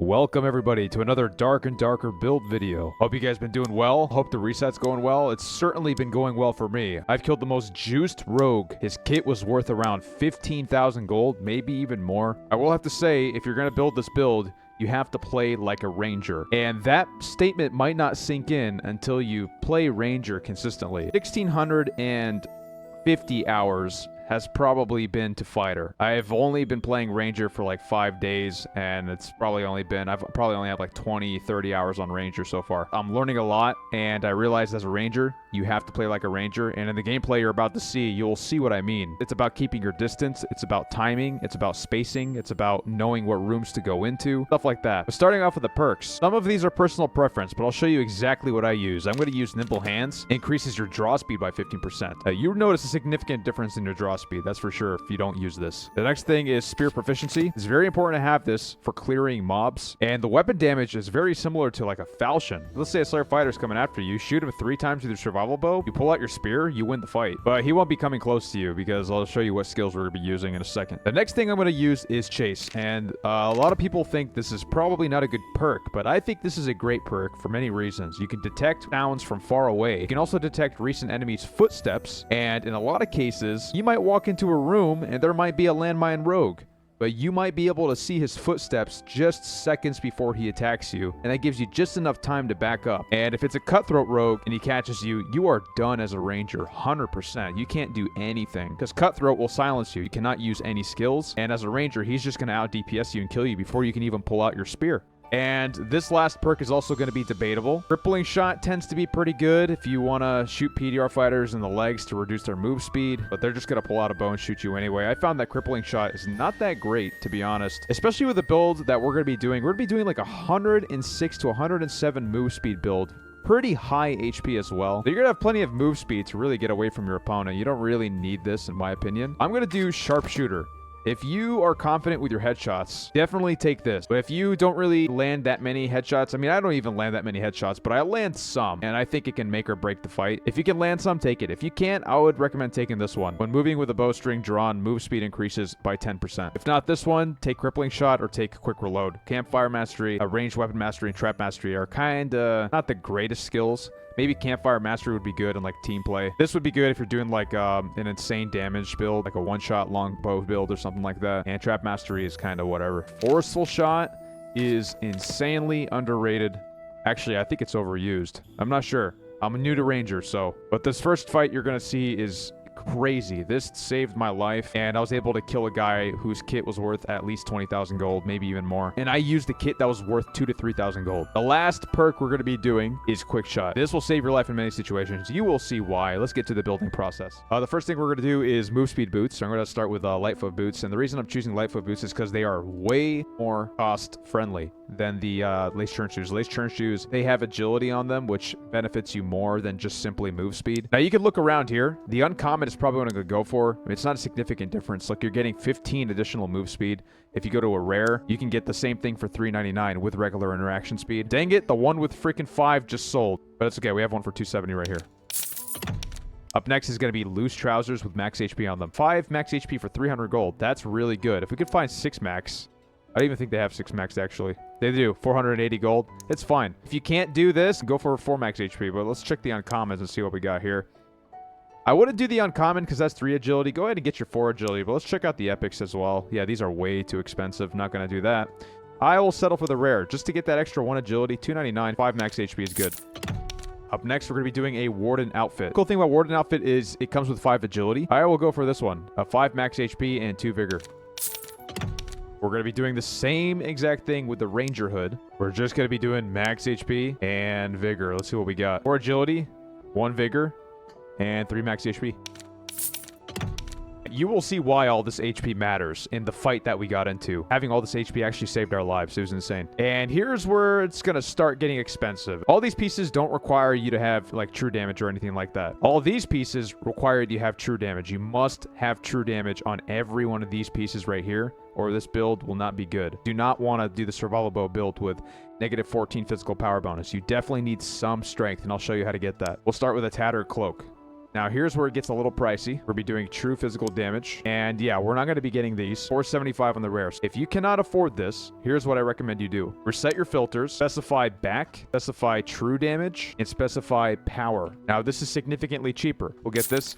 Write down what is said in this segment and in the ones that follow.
Welcome everybody to another dark and darker build video. Hope you guys been doing well. Hope the reset's going well. It's certainly been going well for me. I've killed the most juiced rogue. His kit was worth around 15,000 gold, maybe even more. I will have to say, if you're going to build this build, you have to play like a ranger. And that statement might not sink in until you play ranger consistently. 1,650 hours has probably been to fighter. I've only been playing ranger for like 5 days, and it's probably only been, I've probably only had like 20, 30 hours on ranger so far. I'm learning a lot, and I realized as a ranger, you have to play like a ranger, and in the gameplay you're about to see, you'll see what I mean. It's about keeping your distance, it's about timing, it's about spacing, it's about knowing what rooms to go into, stuff like that. But starting off with the perks, some of these are personal preference, but I'll show you exactly what I use. I'm going to use Nimble Hands. Increases your draw speed by 15%. You notice a significant difference in your draw speed, that's for sure, if you don't use this. The next thing is Spear Proficiency. It's very important to have this for clearing mobs, and the weapon damage is very similar to like a falchion. Let's say a Slayer fighter is coming after you, shoot him 3 times with your survival bow, you pull out your spear, you win the fight. But he won't be coming close to you because I'll show you what skills we're going to be using in a second. The next thing I'm going to use is Chase, and a lot of people think this is probably not a good perk, but I think this is a great perk for many reasons. You can detect sounds from far away. You can also detect recent enemies' footsteps, and in a lot of cases, you might walk into a room and there might be a landmine rogue, but you might be able to see his footsteps just seconds before he attacks you, and that gives you just enough time to back up. And if it's a cutthroat rogue and he catches you, you are done as a ranger, 100%. You can't do anything, because cutthroat will silence you. You cannot use any skills, and as a ranger, he's just going to out DPS you and kill you before you can even pull out your spear. And this last perk is also going to be debatable. Crippling Shot tends to be pretty good if you want to shoot PDR fighters in the legs to reduce their move speed, but they're just going to pull out a bow and shoot you anyway. I found that Crippling Shot is not that great, to be honest, especially with the build that we're going to be doing. We're going to be doing like 106 to 107 move speed build. Pretty high HP as well. But you're gonna have plenty of move speed to really get away from your opponent. You don't really need this, in my opinion. I'm gonna do Sharpshooter. If you are confident with your headshots, definitely take this. But if you don't really land that many headshots, I mean, I don't even land that many headshots, but I land some, and I think it can make or break the fight. If you can land some, take it. If you can't, I would recommend taking this one. When moving with a bowstring drawn, move speed increases by 10%. If not this one, take Crippling Shot or take Quick Reload. Campfire Mastery, Ranged Weapon Mastery, and Trap Mastery are kinda not the greatest skills. Maybe Campfire Mastery would be good in like team play. This would be good if you're doing like an insane damage build, like a one-shot long bow build or something like that. And Trap Mastery is kind of whatever. Forceful Shot is insanely underrated. Actually, I think it's overused. I'm not sure. I'm new to Ranger, so. But this first fight you're going to see is crazy. This saved my life, and I was able to kill a guy whose kit was worth at least 20,000 gold, maybe even more. And I used a kit that was worth 2,000 to 3,000 gold. The last perk we're going to be doing is Quick Shot. This will save your life in many situations. You will see why. Let's get to the building process. The first thing we're going to do is move speed boots. So I'm going to start with Lightfoot boots, and the reason I'm choosing Lightfoot boots is because they are way more cost friendly than the Lace Churn shoes. Lace Churn shoes, they have agility on them, which benefits you more than just simply move speed. Now you can look around here. The uncommon is probably what I'm going to go for. I mean, it's not a significant difference. Like, you're getting 15 additional move speed. If you go to a rare, you can get the same thing for $3.99 with regular interaction speed. Dang it, the one with freaking 5 just sold. But it's okay, we have one for $270 right here. Up next is going to be loose trousers with max HP on them. 5 max HP for 300 gold. That's really good. If we could find 6 max... I don't even think they have 6 max, actually. They do. 480 gold. It's fine. If you can't do this, go for 4 max HP. But let's check the uncommons and see what we got here. I wouldn't do the uncommon because that's 3 agility. Go ahead and get your 4 agility. But let's check out the epics as well. Yeah, these are way too expensive. Not going to do that. I will settle for the rare. Just to get that extra 1 agility. 299. 5 max HP is good. Up next, we're going to be doing a Warden outfit. The cool thing about Warden outfit is it comes with 5 agility. I will go for this one. 5 max HP and 2 vigor. We're going to be doing the same exact thing with the Ranger hood. We're just going to be doing max HP and vigor. Let's see what we got. 4 agility, 1 vigor, and 3 max HP. You will see why all this HP matters in the fight that we got into. Having all this HP actually saved our lives. It was insane. And here's where it's going to start getting expensive. All these pieces don't require you to have like true damage or anything like that. All these pieces require you to have true damage. You must have true damage on every one of these pieces right here, or this build will not be good. Do not want to do the survival bow build with negative 14 physical power bonus. You definitely need some strength, and I'll show you how to get that. We'll start with a tattered cloak. Now, here's where it gets a little pricey. We'll be doing true physical damage. And yeah, we're not going to be getting these. 475 on the rares. If you cannot afford this, here's what I recommend you do. Reset your filters, specify back, specify true damage, and specify power. Now, this is significantly cheaper. We'll get this.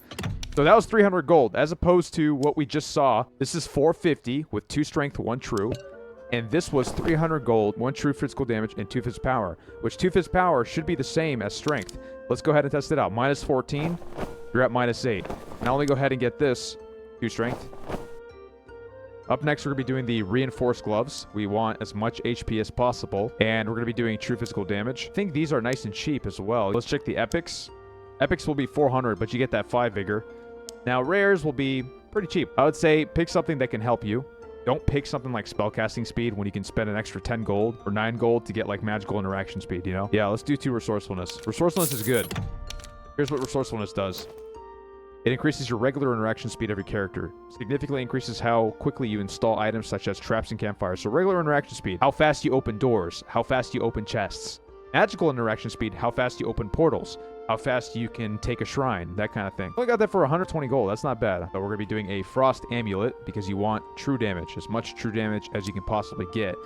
So that was 300 gold, as opposed to what we just saw. This is 450 with 2 strength, 1 true. And this was 300 gold, 1 true physical damage, and 2 fist power, which 2 fist power should be the same as strength. Let's go ahead and test it out. Minus 14, you're at minus 8. Now let me go ahead and get this, 2 strength. Up next, we're going to be doing the reinforced gloves. We want as much HP as possible, and we're going to be doing true physical damage. I think these are nice and cheap as well. Let's check the epics. Epics will be 400, but you get that 5 vigor. Now, rares will be pretty cheap. I would say pick something that can help you. Don't pick something like spellcasting speed when you can spend an extra 10 gold or 9 gold to get like magical interaction speed, you know? Yeah, let's do 2 resourcefulness. Resourcefulness is good. Here's what resourcefulness does. It increases your regular interaction speed of your character. Significantly increases how quickly you install items such as traps and campfires. So regular interaction speed, how fast you open doors, how fast you open chests. Magical interaction speed, how fast you open portals, how fast you can take a shrine, that kind of thing. I only got that for 120 gold. That's not bad. So we're going to be doing a frost amulet because you want true damage, as much true damage as you can possibly get.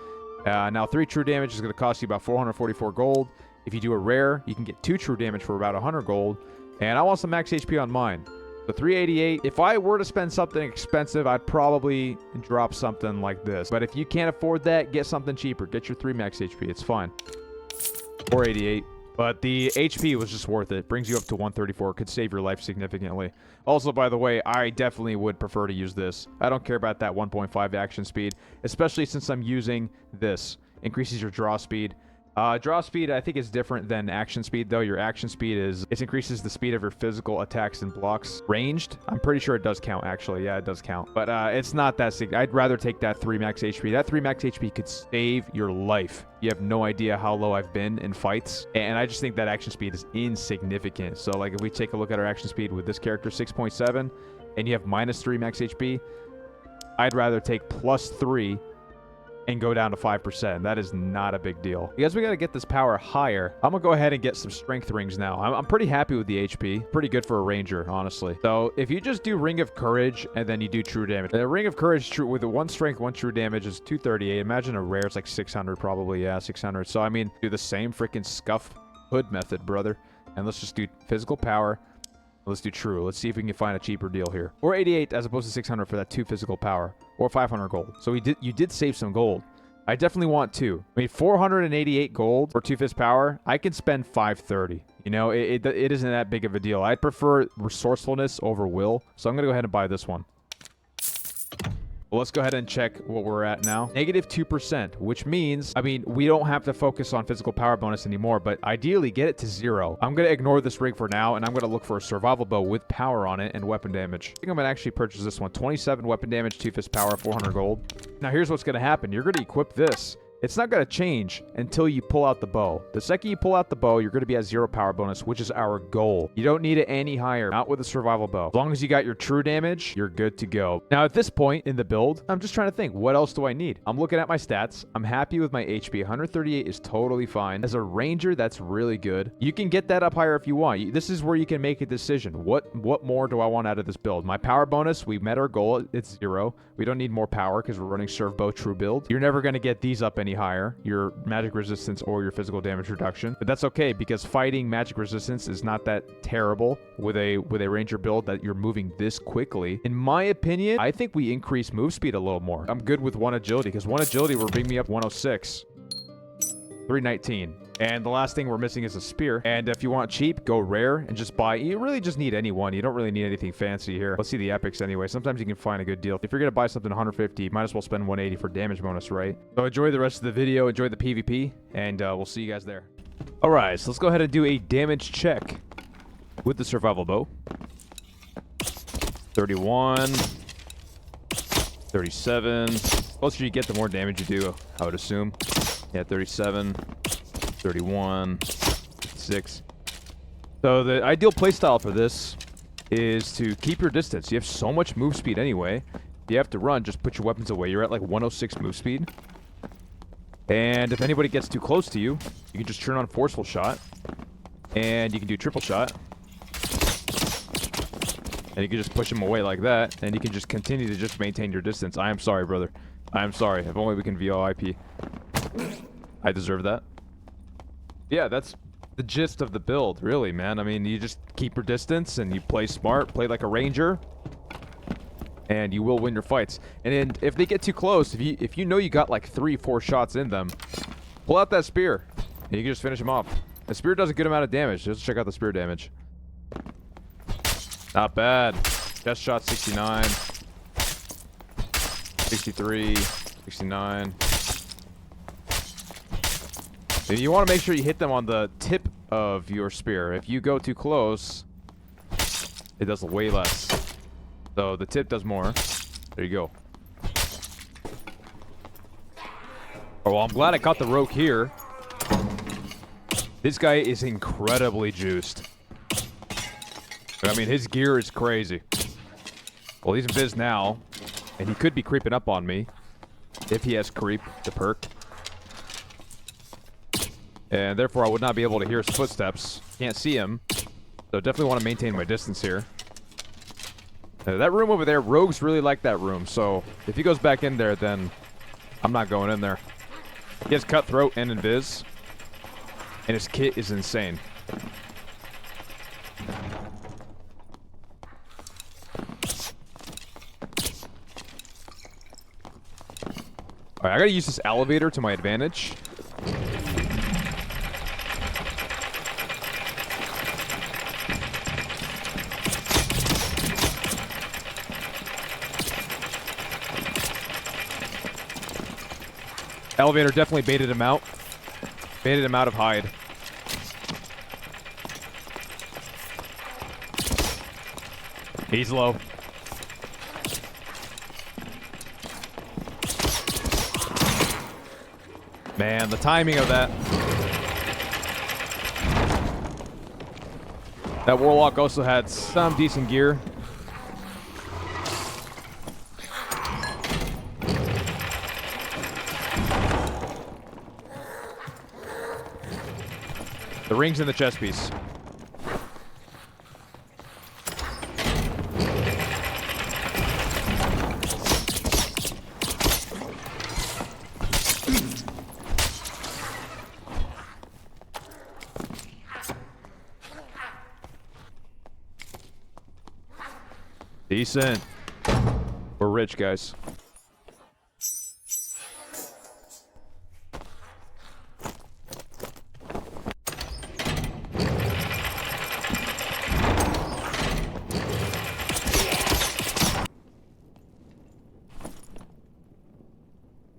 Now, 3 true damage is going to cost you about 444 gold. If you do a rare, you can get 2 true damage for about 100 gold. And I want some max HP on mine. So 388. If I were to spend something expensive, I'd probably drop something like this. But if you can't afford that, get something cheaper. Get your 3 max HP. It's fine. 488. But the HP was just worth it. Brings you up to 134. Could save your life significantly. Also, by the way, I definitely would prefer to use this. I don't care about that 1.5 action speed, especially since I'm using this. Increases your draw speed. Draw speed, I think, is different than action speed, though. Your action speed it increases the speed of your physical attacks and blocks. Ranged, I'm pretty sure it does count, actually. Yeah, it does count. But it's not that significant. I'd rather take that 3 max HP. That 3 max HP could save your life. You have no idea how low I've been in fights. And I just think that action speed is insignificant. So, like, if we take a look at our action speed with this character, 6.7, and you have minus 3 max HP, I'd rather take plus 3 and go down to 5%. That is not a big deal. Because we got to get this power higher, I'm going to go ahead and get some strength rings now. I'm pretty happy with the HP. Pretty good for a ranger, honestly. So if you just do Ring of Courage and then you do true damage. The Ring of Courage true with the 1 strength, 1 true damage is 238. Imagine a rare is like 600 probably. Yeah, 600. So I mean, do the same freaking scuff hood method, brother. And let's just do physical power. Let's do true. Let's see if we can find a cheaper deal here. Or 88 as opposed to 600 for that 2 physical power. Or 500 gold. So you did save some gold. I definitely want 2. I mean, 488 gold for 2 fist power. I can spend 530. You know, it isn't that big of a deal. I'd prefer resourcefulness over will. So I'm going to go ahead and buy this one. Well, let's go ahead and check what we're at now. Negative 2%, which means, I mean, we don't have to focus on physical power bonus anymore, but ideally get it to 0. I'm going to ignore this rig for now, and I'm going to look for a survival bow with power on it and weapon damage. I think I'm going to actually purchase this one. 27 weapon damage, 2 fist power, 400 gold. Now, here's what's going to happen. You're going to equip this. It's not going to change until you pull out the bow. The second you pull out the bow, you're going to be at 0 power bonus, which is our goal. You don't need it any higher, not with a survival bow. As long as you got your true damage, you're good to go. Now, at this point in the build, I'm just trying to think, what else do I need? I'm looking at my stats. I'm happy with my HP. 138 is totally fine. As a ranger, that's really good. You can get that up higher if you want. This is where you can make a decision. What more do I want out of this build? My power bonus, we met our goal. It's 0. We don't need more power because we're running serve bow true build. You're never going to get these up any higher, your magic resistance or your physical damage reduction, but that's okay because fighting magic resistance is not that terrible with a ranger build that you're moving this quickly. In my opinion, I think we increase move speed a little more. I'm good with 1 agility because 1 agility will bring me up 106, 319. And the last thing we're missing is a spear. And if you want cheap, go rare and just buy. You really just need any one. You don't really need anything fancy here. Let's see the epics anyway. Sometimes you can find a good deal. If you're going to buy something 150, you might as well spend 180 for damage bonus, right? So enjoy the rest of the video. Enjoy the PvP. And we'll see you guys there. All right, so let's go ahead and do a damage check with the survival bow. 31. 37. The closer you get, the more damage you do, I would assume. Yeah, 37. 31, 6. So the ideal playstyle for this is to keep your distance. You have so much move speed anyway. If you have to run, just put your weapons away. You're at like 106 move speed. And if anybody gets too close to you, you can just turn on forceful shot. And you can do triple shot. And you can just push him away like that, and you can just continue to just maintain your distance. I am sorry, brother. I am sorry. If only we can VOIP. I deserve that. Yeah, that's the gist of the build, really, man. I mean, you just keep your distance, and you play smart, play like a ranger, and you will win your fights. And then if they get too close, if you know you got like 3-4 shots in them, pull out that spear, and you can just finish them off. The spear does a good amount of damage. Let's check out the spear damage. Not bad. Chest shot 69. 63. 69. And you want to make sure you hit them on the tip of your spear. If you go too close, it does way less. So the tip does more. There you go. Oh, well, I'm glad I caught the rogue here. This guy is incredibly juiced. I mean, his gear is crazy. Well, he's invis now, and he could be creeping up on me if he has creep, the perk. And therefore, I would not be able to hear his footsteps. Can't see him, so definitely want to maintain my distance here. That room over there, rogues really like that room, so if he goes back in there, then I'm not going in there. He has cutthroat and invis, and his kit is insane. Alright, I gotta use this elevator to my advantage. Elevator definitely baited him out. Baited him out of hide. He's low. Man, the timing of that. That warlock also had some decent gear. The ring's in the chest piece. Decent. We're rich, guys.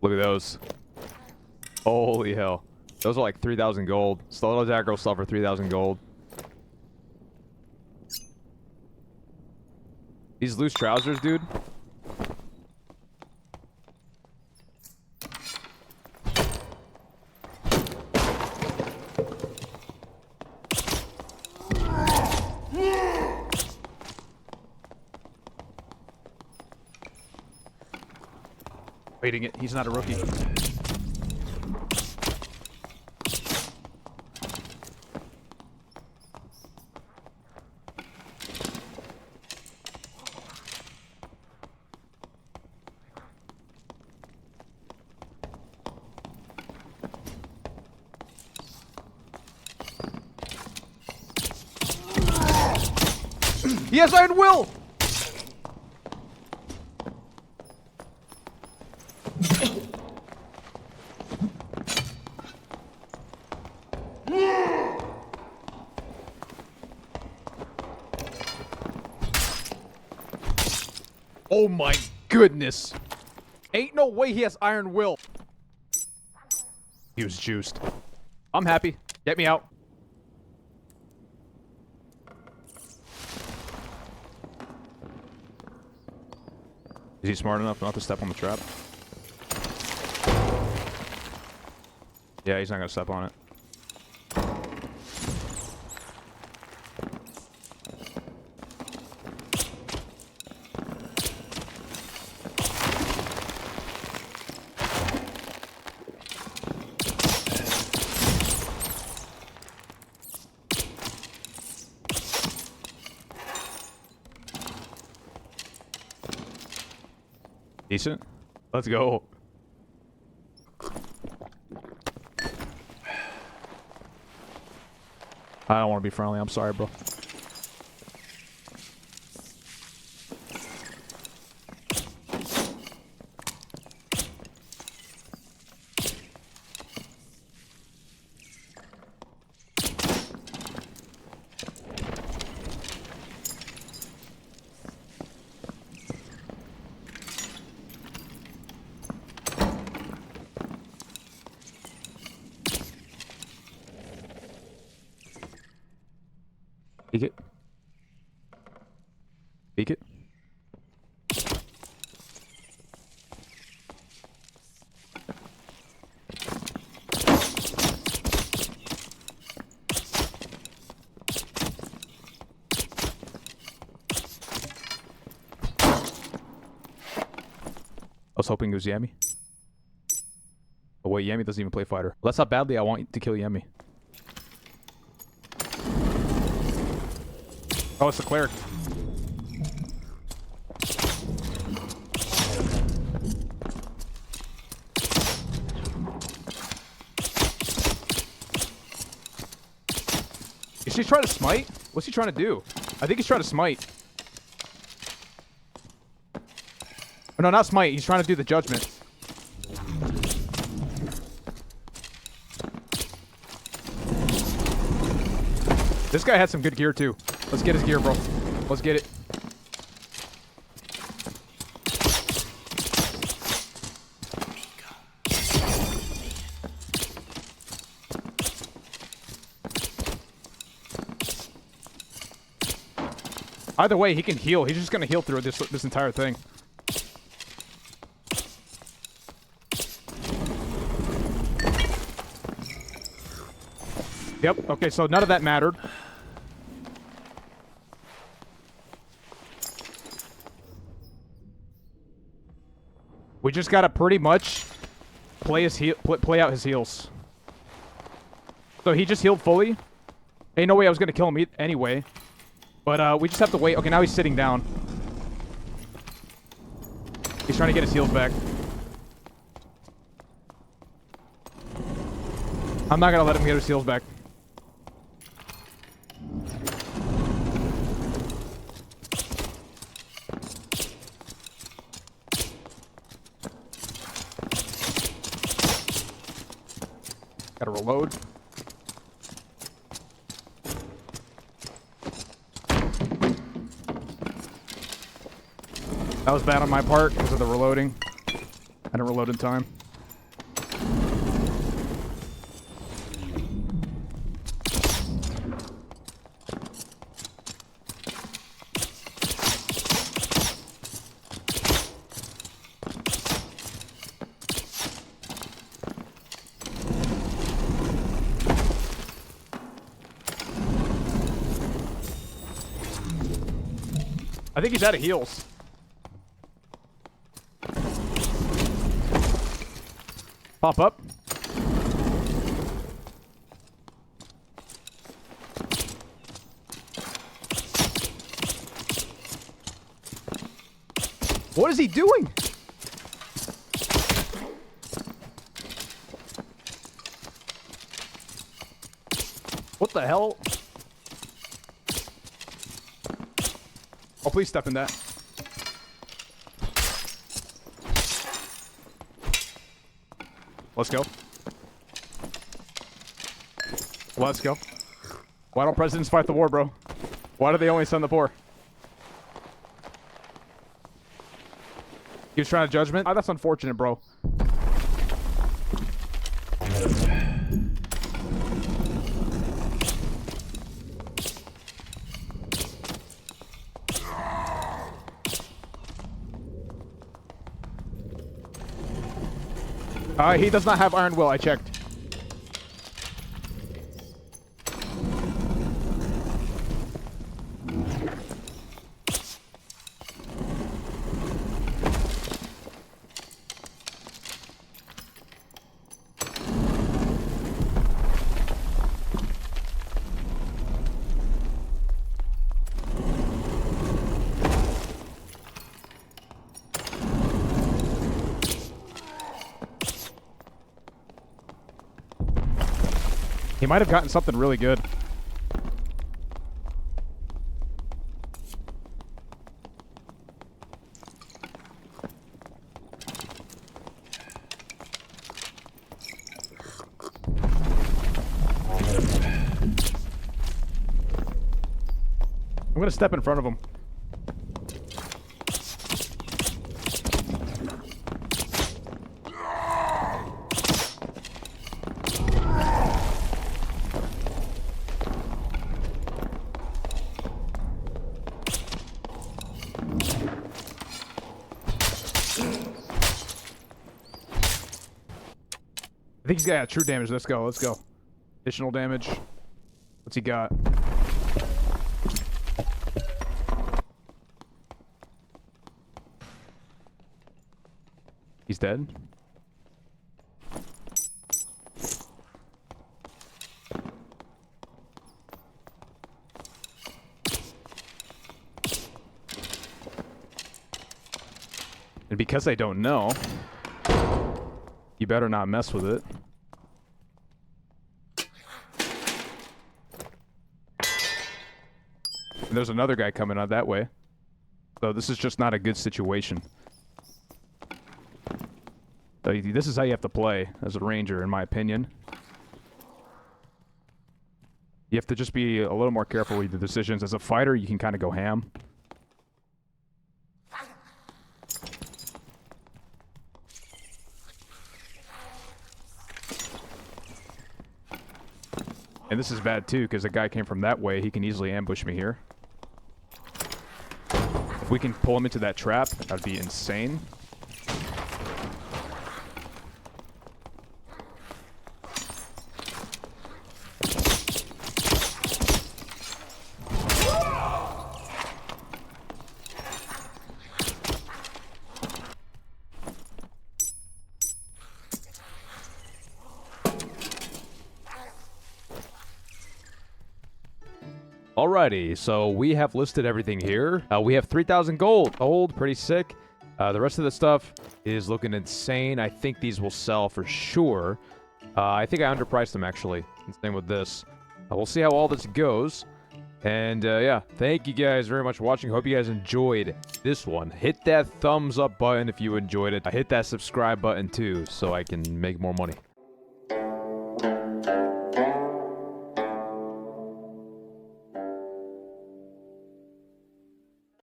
Look at those. Holy hell. Those are like 3,000 gold. Slow aggro stuff for 3,000 gold. These loose trousers, dude. Waiting it. He's not a rookie. He has Iron Will! Oh my goodness. Ain't no way he has Iron Will. He was juiced. I'm happy. Get me out. Is he smart enough not to step on the trap? Yeah, he's not gonna step on it. Decent. Let's go. I don't want to be friendly. I'm sorry, bro. Peek it. Peek it. I was hoping it was Yami. Oh wait, Yami doesn't even play fighter. That's how badly I want to kill Yami. Oh, it's the cleric. Is he trying to smite? What's he trying to do? I think he's trying to smite. Oh, no, not smite. He's trying to do the judgment. This guy had some good gear, too. Let's get his gear, bro. Let's get it. Either way, he can heal. He's just gonna heal through this entire thing. Yep. Okay, so none of that mattered. We just gotta pretty much play out his heals. So he just healed fully. Ain't no way I was gonna kill him anyway. But we just have to wait. Okay, now he's sitting down. He's trying to get his heals back. I'm not gonna let him get his heals back. Gotta reload. That was bad on my part because of the reloading. I didn't reload in time. I think he's out of heals. Pop up. What is he doing? What the hell? Oh, please step in that. Let's go. Let's go. Why don't presidents fight the war, bro? Why do they only send the poor? He was trying to judgment? Oh, that's unfortunate, bro. He does not have Iron Will, I checked. He might have gotten something really good. I'm gonna step in front of him. I think he's got true damage. Let's go. Let's go. Additional damage. What's he got? He's dead. And because I don't know, you better not mess with it. And there's another guy coming out that way. So this is just not a good situation. So this is how you have to play as a ranger, in my opinion. You have to just be a little more careful with the decisions. As a fighter, you can kind of go ham. And this is bad too, because the guy came from that way. He can easily ambush me here. If we can pull him into that trap, that'd be insane. Alrighty, so we have listed everything here. We have 3,000 gold, pretty sick. The rest of the stuff is looking insane. I think these will sell for sure. I think I underpriced them actually. Same with this. We'll see how all this goes. And yeah, thank you guys very much for watching. Hope you guys enjoyed this one. Hit that thumbs up button if you enjoyed it. Hit that subscribe button too so I can make more money.